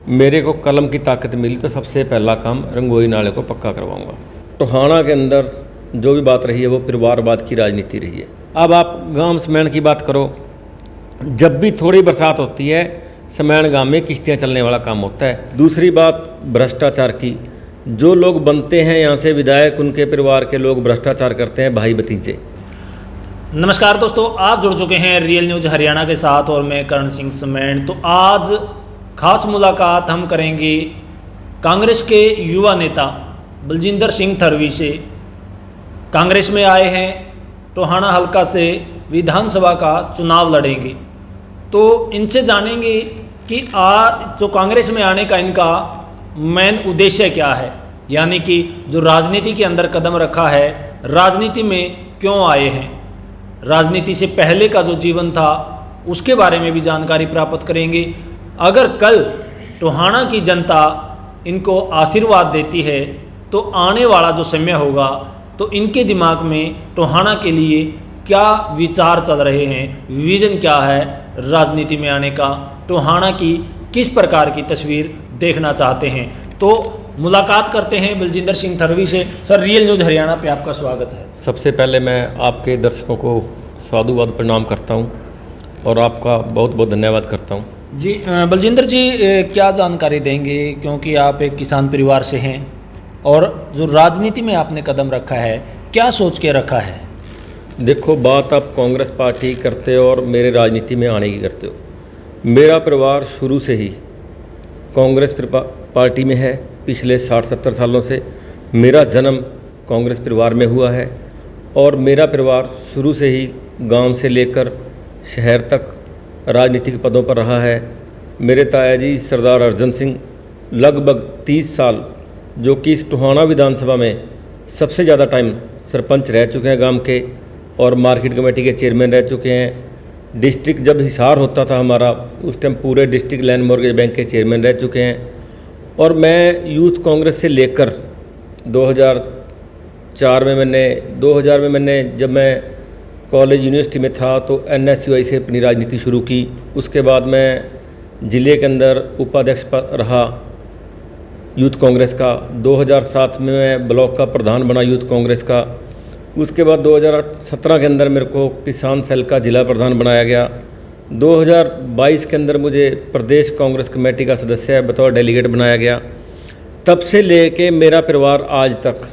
मेरे को कलम की ताकत मिली तो सबसे पहला काम रंगोई नाले को पक्का करवाऊंगा। टोहाना के अंदर जो भी बात रही है वो परिवारवाद की राजनीति रही है। अब आप गांव समैन की बात करो, जब भी थोड़ी बरसात होती है समैन गांव में किश्तियाँ चलने वाला काम होता है। दूसरी बात भ्रष्टाचार की, जो लोग बनते हैं यहाँ से विधायक, उनके परिवार के लोग भ्रष्टाचार करते हैं, भाई भतीजे। नमस्कार दोस्तों, आप जुड़ चुके हैं रियल न्यूज़ हरियाणा के साथ और मैं करण सिंह समैन। तो आज खास मुलाकात हम करेंगे कांग्रेस के युवा नेता बलजिंदर सिंह थरवी से। कांग्रेस में आए हैं, टोहाना हलका से विधानसभा का चुनाव लड़ेंगे। तो इनसे जानेंगे कि जो कांग्रेस में आने का इनका मेन उद्देश्य क्या है, यानी कि जो राजनीति के अंदर कदम रखा है, राजनीति में क्यों आए हैं, राजनीति से पहले का जो जीवन था उसके बारे में भी जानकारी प्राप्त करेंगे। अगर कल टोहाना की जनता इनको आशीर्वाद देती है तो आने वाला जो समय होगा तो इनके दिमाग में टोहाना के लिए क्या विचार चल रहे हैं, विजन क्या है राजनीति में आने का, टोहाना की किस प्रकार की तस्वीर देखना चाहते हैं। तो मुलाकात करते हैं बलजिंदर सिंह थरवी से। सर, रियल न्यूज़ हरियाणा पे आपका स्वागत है। सबसे पहले मैं आपके दर्शकों को साधुवाद प्रणाम करता हूँ और आपका बहुत बहुत धन्यवाद करता हूँ। जी बलजिंदर जी, क्या जानकारी देंगे, क्योंकि आप एक किसान परिवार से हैं और जो राजनीति में आपने कदम रखा है, क्या सोच के रखा है? देखो, बात आप कांग्रेस पार्टी करते हो और मेरे राजनीति में आने की करते हो। मेरा परिवार शुरू से ही कांग्रेस पार्टी में है। पिछले 60-70 सालों से मेरा जन्म कांग्रेस परिवार में हुआ है और मेरा परिवार शुरू से ही गांव से लेकर शहर तक राजनीतिक पदों पर रहा है। मेरे ताया जी सरदार अर्जन सिंह लगभग 30 साल, जो कि इस टोहाना विधानसभा में सबसे ज़्यादा टाइम सरपंच रह चुके हैं गांव के, और मार्केट कमेटी के चेयरमैन रह चुके हैं। डिस्ट्रिक्ट जब हिसार होता था हमारा, उस टाइम पूरे डिस्ट्रिक्ट लैंड मॉर्गेज बैंक के चेयरमैन रह चुके हैं। और मैं यूथ कांग्रेस से लेकर 2000 में मैंने जब मैं कॉलेज यूनिवर्सिटी में था तो NSUI से अपनी राजनीति शुरू की। उसके बाद मैं ज़िले के अंदर उपाध्यक्ष रहा यूथ कांग्रेस का। 2007 में मैं ब्लॉक का प्रधान बना यूथ कांग्रेस का। उसके बाद 2017 के अंदर मेरे को किसान सेल का जिला प्रधान बनाया गया। 2022 के अंदर मुझे प्रदेश कांग्रेस कमेटी का सदस्य बतौर डेलीगेट बनाया गया। तब से लेके मेरा परिवार आज तक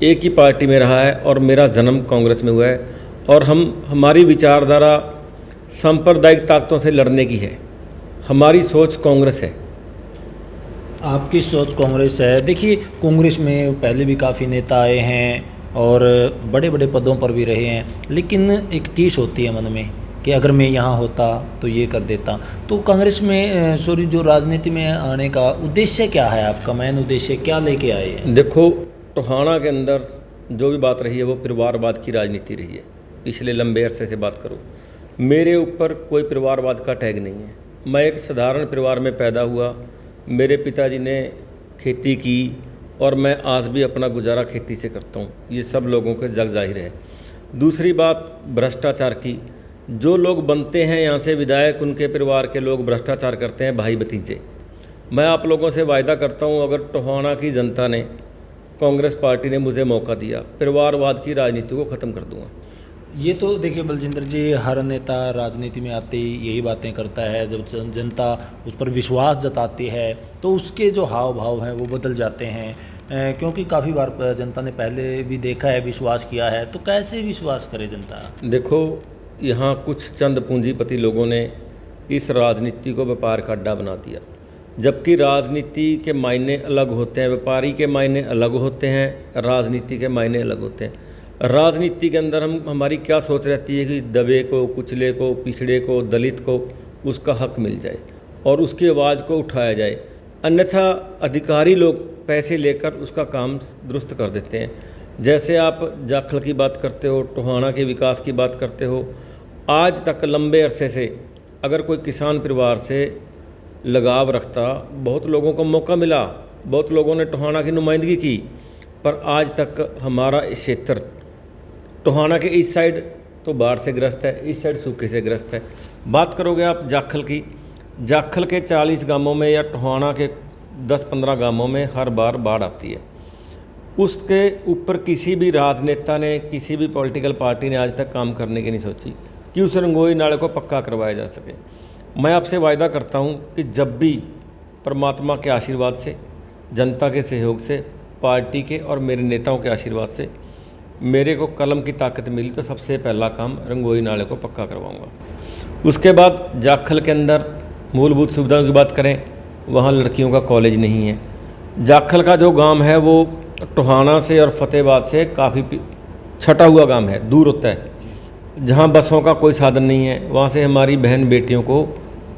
एक ही पार्टी में रहा है और मेरा जन्म कांग्रेस में हुआ है। और हमारी विचारधारा सांप्रदायिक ताकतों से लड़ने की है। हमारी सोच कांग्रेस है। आपकी सोच कांग्रेस है। देखिए, कांग्रेस में पहले भी काफ़ी नेता आए हैं और बड़े बड़े पदों पर भी रहे हैं, लेकिन एक टीस होती है मन में कि अगर मैं यहाँ होता तो ये कर देता। तो कांग्रेस में जो राजनीति में आने का उद्देश्य क्या है आपका, मेन उद्देश्य क्या लेके आए हैं? देखो, टोहाना के अंदर जो भी बात रही है वो परिवारवाद की राजनीति रही है। पिछले लंबे अरसे से बात करूँ, मेरे ऊपर कोई परिवारवाद का टैग नहीं है। मैं एक साधारण परिवार में पैदा हुआ। मेरे पिताजी ने खेती की और मैं आज भी अपना गुजारा खेती से करता हूँ। ये सब लोगों के जग जाहिर है। दूसरी बात भ्रष्टाचार की, जो लोग बनते हैं यहाँ से विधायक, उनके परिवार के लोग भ्रष्टाचार करते हैं, भाई भतीजे। मैं आप लोगों से वायदा करता हूँ, अगर टोहाना की जनता ने, कांग्रेस पार्टी ने मुझे मौका दिया, परिवारवाद की राजनीति को ख़त्म कर दूँगा। ये तो देखिए बलजिंदर जी, हर नेता राजनीति में आते ही यही बातें करता है। जब जनता उस पर विश्वास जताती है तो उसके जो हाव भाव हैं वो बदल जाते हैं, क्योंकि काफ़ी बार जनता ने पहले भी देखा है, विश्वास किया है। तो कैसे विश्वास करे जनता? देखो, यहाँ कुछ चंद पूंजीपति लोगों ने इस राजनीति को व्यापार का अड्डा बना दिया, जबकि राजनीति के मायने अलग होते हैं, व्यापारी के मायने अलग होते हैं, राजनीति के मायने अलग होते हैं। राजनीति के अंदर हमारी क्या सोच रहती है कि दबे को, कुचले को, पिछड़े को, दलित को उसका हक मिल जाए और उसकी आवाज़ को उठाया जाए। अन्यथा अधिकारी लोग पैसे लेकर उसका काम दुरुस्त कर देते हैं। जैसे आप जाखल की बात करते हो, टोहाना के विकास की बात करते हो, आज तक लंबे अरसे से अगर कोई किसान परिवार से लगाव रखता, बहुत लोगों को मौका मिला, बहुत लोगों ने टोहाना की नुमाइंदगी की, पर आज तक हमारा क्षेत्र टोहाना के इस साइड तो बाढ़ से ग्रस्त है, इस साइड सूखे से ग्रस्त है। बात करोगे आप जाखल की, जाखल के 40 गांवों में या टोहाना के 10-15 गांवों में हर बार बाढ़ आती है। उसके ऊपर किसी भी राजनेता ने, किसी भी पॉलिटिकल पार्टी ने आज तक काम करने की नहीं सोची कि उस रंगोई नाले को पक्का करवाया जा सके। मैं आपसे वायदा करता हूं कि जब भी परमात्मा के आशीर्वाद से, जनता के सहयोग से, पार्टी के और मेरे नेताओं के आशीर्वाद से मेरे को कलम की ताकत मिली तो सबसे पहला काम रंगोई नाले को पक्का करवाऊंगा। उसके बाद जाखल के अंदर मूलभूत सुविधाओं की बात करें, वहाँ लड़कियों का कॉलेज नहीं है। जाखल का जो गांव है वो टोहाना से और फतेहाबाद से काफ़ी छटा हुआ गांव है, दूर होता है, जहाँ बसों का कोई साधन नहीं है। वहाँ से हमारी बहन बेटियों को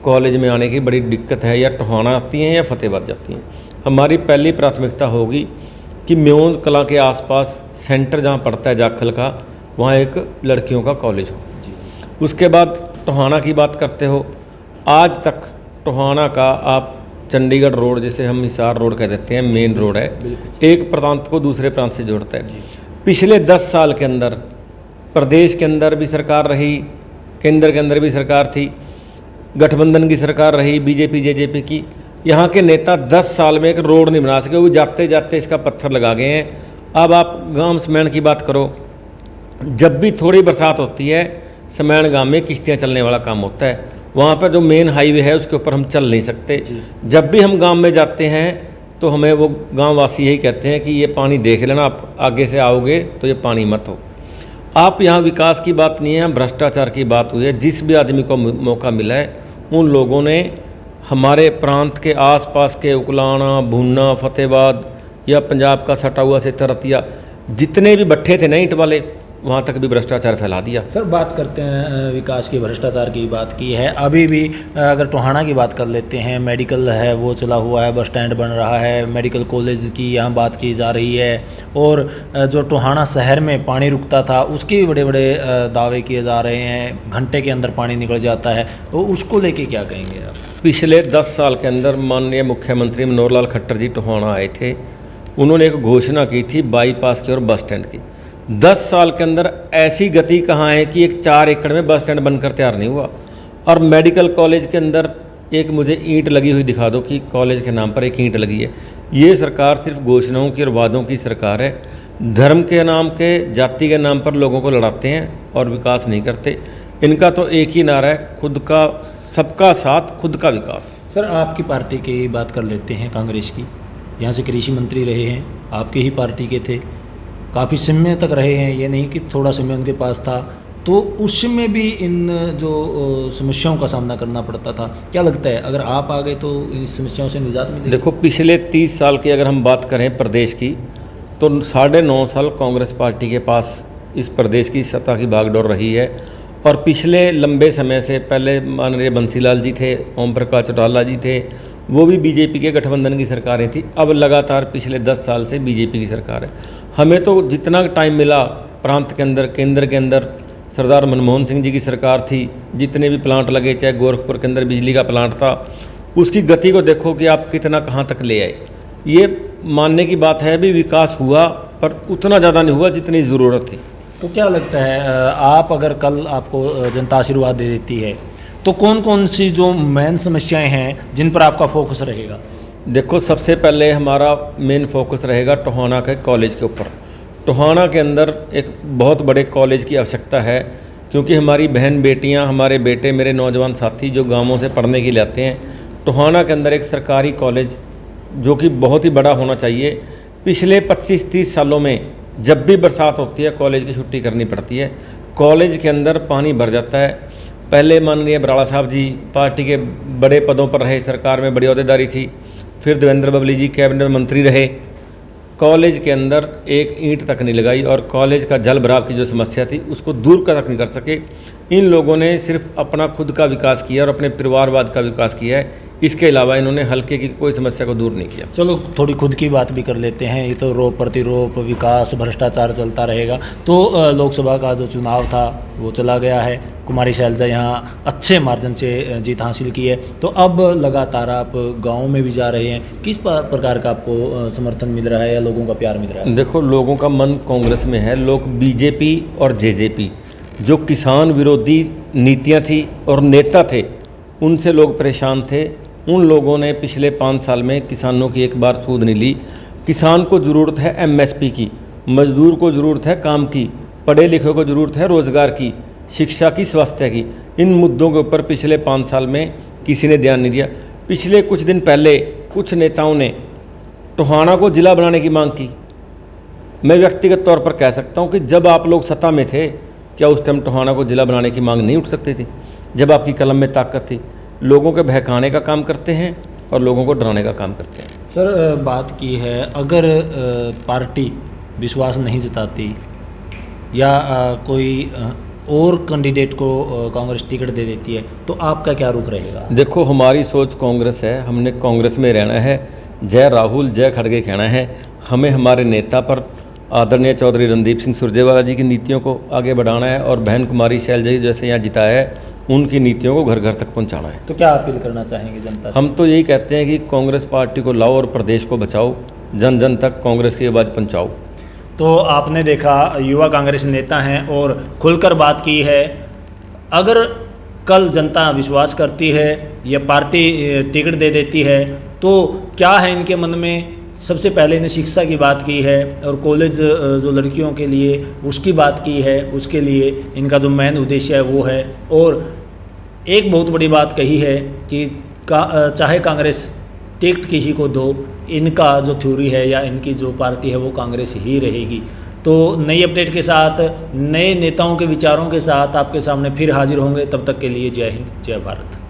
कॉलेज में आने की बड़ी दिक्कत है, या टोहाना आती हैं या फतेहाबाद जाती हैं। हमारी पहली प्राथमिकता होगी कि म्योंद कला के आसपास सेंटर जहाँ पड़ता है जाखल का, वहाँ एक लड़कियों का कॉलेज हो। उसके बाद टोहाना की बात करते हो, आज तक टोहाना का आप चंडीगढ़ रोड, जिसे हम हिसार रोड कह देते हैं, मेन रोड है, एक प्रांत को दूसरे प्रांत से जोड़ता है। पिछले 10 साल के अंदर प्रदेश के अंदर भी सरकार रही, केंद्र के अंदर भी सरकार थी, गठबंधन की सरकार रही, बीजेपी जेजेपी की, यहाँ के नेता 10 साल में एक रोड नहीं बना सके, वो जाते जाते इसका पत्थर लगा गए हैं। अब आप गांव समैन की बात करो, जब भी थोड़ी बरसात होती है समैन गांव में किश्तियाँ चलने वाला काम होता है। वहाँ पर जो मेन हाईवे है उसके ऊपर हम चल नहीं सकते। जब भी हम गांव में जाते हैं तो हमें वो गांव वासी यही कहते हैं कि ये पानी देख लेना, आप आगे से आओगे तो ये पानी मत हो। आप यहाँ विकास की बात नहीं है, भ्रष्टाचार की बात हुई है। जिस भी आदमी को मौका मिला है उन लोगों ने हमारे प्रांत के आसपास के उकलाना, भुन्ना, फतेहाबाद या पंजाब का सटा हुआ से तरतिया, जितने भी भट्ठे थे ना ईंट वाले, वहाँ तक भी भ्रष्टाचार फैला दिया। सर बात करते हैं विकास की, भ्रष्टाचार की बात की है। अभी भी अगर टोहाना की बात कर लेते हैं, मेडिकल है वो चला हुआ है, बस स्टैंड बन रहा है, मेडिकल कॉलेज की यहाँ बात की जा रही है, और जो टोहाना शहर में पानी रुकता था उसके भी बड़े बड़े दावे किए जा रहे हैं, घंटे के अंदर पानी निकल जाता है, तो उसको लेके क्या कहेंगे आप? पिछले 10 साल के अंदर माननीय मुख्यमंत्री मनोहर लाल खट्टर जी टोहाना आए थे, उन्होंने एक घोषणा की थी बाईपास की और बस स्टैंड की। 10 साल के अंदर ऐसी गति कहाँ है कि एक 4 एकड़ में बस स्टैंड बनकर तैयार नहीं हुआ। और मेडिकल कॉलेज के अंदर एक मुझे ईंट लगी हुई दिखा दो कि कॉलेज के नाम पर एक ईंट लगी है। ये सरकार सिर्फ घोषणाओं की और वादों की सरकार है। धर्म के नाम के, जाति के नाम पर लोगों को लड़ाते हैं और विकास नहीं करते। इनका तो एक ही नारा है, खुद का, सबका साथ, खुद का विकास। सर आपकी पार्टी की बात कर लेते हैं, कांग्रेस की। यहाँ से कृषि मंत्री रहे हैं, आपकी ही पार्टी के थे, काफ़ी समय तक रहे हैं, ये नहीं कि थोड़ा समय उनके पास था, तो उस समय भी इन जो समस्याओं का सामना करना पड़ता था। क्या लगता है अगर आप आ गए तो इस समस्याओं से निजात मिलेगी? देखो, पिछले 30 साल की अगर हम बात करें प्रदेश की, तो 9.5 साल कांग्रेस पार्टी के पास इस प्रदेश की सत्ता की भागदौड़ रही है। और पिछले लंबे समय से पहले माननीय बंसीलाल जी थे, ओम प्रकाश चौटाला जी थे, वो भी बीजेपी के गठबंधन की सरकारें थी। अब लगातार पिछले 10 साल से बीजेपी की सरकार है। हमें तो जितना टाइम मिला प्रांत के अंदर, केंद्र के अंदर सरदार मनमोहन सिंह जी की सरकार थी, जितने भी प्लांट लगे, चाहे गोरखपुर के अंदर बिजली का प्लांट था, उसकी गति को देखो कि आप कितना कहाँ तक ले आए। ये मानने की बात है, भी विकास हुआ पर उतना ज़्यादा नहीं हुआ जितनी ज़रूरत थी। तो क्या लगता है आप अगर कल आपको जनता आशीर्वाद दे देती है तो कौन कौन सी जो मेन समस्याएं हैं जिन पर आपका फोकस रहेगा? देखो, सबसे पहले हमारा मेन फोकस रहेगा टोहाना के कॉलेज के ऊपर। टोहाना के अंदर एक बहुत बड़े कॉलेज की आवश्यकता है, क्योंकि हमारी बहन बेटियां, हमारे बेटे, मेरे नौजवान साथी जो गांवों से पढ़ने के लिए आते हैं, टोहाना के अंदर एक सरकारी कॉलेज जो कि बहुत ही बड़ा होना चाहिए। पिछले 25-30 सालों में जब भी बरसात होती है कॉलेज की छुट्टी करनी पड़ती है। कॉलेज के अंदर पानी भर जाता है। पहले माननीय बराड़ा साहब जी पार्टी के बड़े पदों पर रहे, सरकार में बड़ी अहदेदारी थी, फिर देवेंद्र बबली जी कैबिनेट मंत्री रहे, कॉलेज के अंदर एक ईंट तक नहीं लगाई और कॉलेज का जल भराव की जो समस्या थी उसको दूर तक नहीं कर सके। इन लोगों ने सिर्फ अपना खुद का विकास किया और अपने परिवारवाद का विकास किया है, इसके अलावा इन्होंने हल्के की कोई समस्या को दूर नहीं किया। चलो थोड़ी खुद की बात भी कर लेते हैं। ये तो रोप प्रतिरोप, विकास, भ्रष्टाचार चलता रहेगा। तो लोकसभा का जो चुनाव था वो चला गया है, कुमारी शैलजा यहाँ अच्छे मार्जिन से जीत हासिल की है, तो अब लगातार आप गाँव में भी जा रहे हैं, किस प्रकार का आपको समर्थन मिल रहा है या लोगों का प्यार मिल रहा है? देखो, लोगों का मन कांग्रेस में है। लोग बीजेपी और जेजेपी जो किसान विरोधी नीतियां थी और नेता थे उनसे लोग परेशान थे। उन लोगों ने पिछले 5 साल में किसानों की एक बार सूद नहीं ली। किसान को ज़रूरत है एमएसपी की, मजदूर को ज़रूरत है काम की, पढ़े लिखे को ज़रूरत है रोज़गार की, शिक्षा की, स्वास्थ्य की। इन मुद्दों के ऊपर पिछले 5 साल में किसी ने ध्यान नहीं दिया। पिछले कुछ दिन पहले कुछ नेताओं ने टोहाना को ज़िला बनाने की मांग की। मैं व्यक्तिगत तौर पर कह सकता हूं कि जब आप लोग सत्ता में थे, क्या उस टाइम टोहाना को ज़िला बनाने की मांग नहीं उठ सकती थी? जब आपकी कलम में ताकत थी। लोगों के बहकाने का काम करते हैं और लोगों को डराने का काम करते हैं। सर, बात की है अगर पार्टी विश्वास नहीं जताती या कोई और कैंडिडेट को कांग्रेस टिकट दे देती है तो आपका क्या रुख रहेगा? देखो, हमारी सोच कांग्रेस है, हमने कांग्रेस में रहना है। जय राहुल जय खड़गे कहना है। हमें हमारे नेता पर आदरणीय चौधरी रणदीप सिंह सुरजेवाला जी की नीतियों को आगे बढ़ाना है और बहन कुमारी शैलजा जी जैसे यहाँ जिताया है उनकी नीतियों को घर घर तक पहुँचाना है। तो क्या अपील करना चाहेंगे जनता से? हम तो यही कहते हैं कि कांग्रेस पार्टी को लाओ और प्रदेश को बचाओ, जन जन तक कांग्रेस की आवाज़ पहुँचाओ। तो आपने देखा युवा कांग्रेस नेता हैं और खुलकर बात की है। अगर कल जनता विश्वास करती है या पार्टी टिकट दे देती है तो क्या है इनके मन में? सबसे पहले इन्हें शिक्षा की बात की है और कॉलेज जो लड़कियों के लिए उसकी बात की है। उसके लिए इनका जो मेन उद्देश्य है वो है। और एक बहुत बड़ी बात कही है कि चाहे कांग्रेस टिकट किसी को दो, इनका जो थ्योरी है या इनकी जो पार्टी है वो कांग्रेस ही रहेगी। तो नई अपडेट के साथ, नए नेताओं के विचारों के साथ आपके सामने फिर हाजिर होंगे। तब तक के लिए जय हिंद, जय भारत।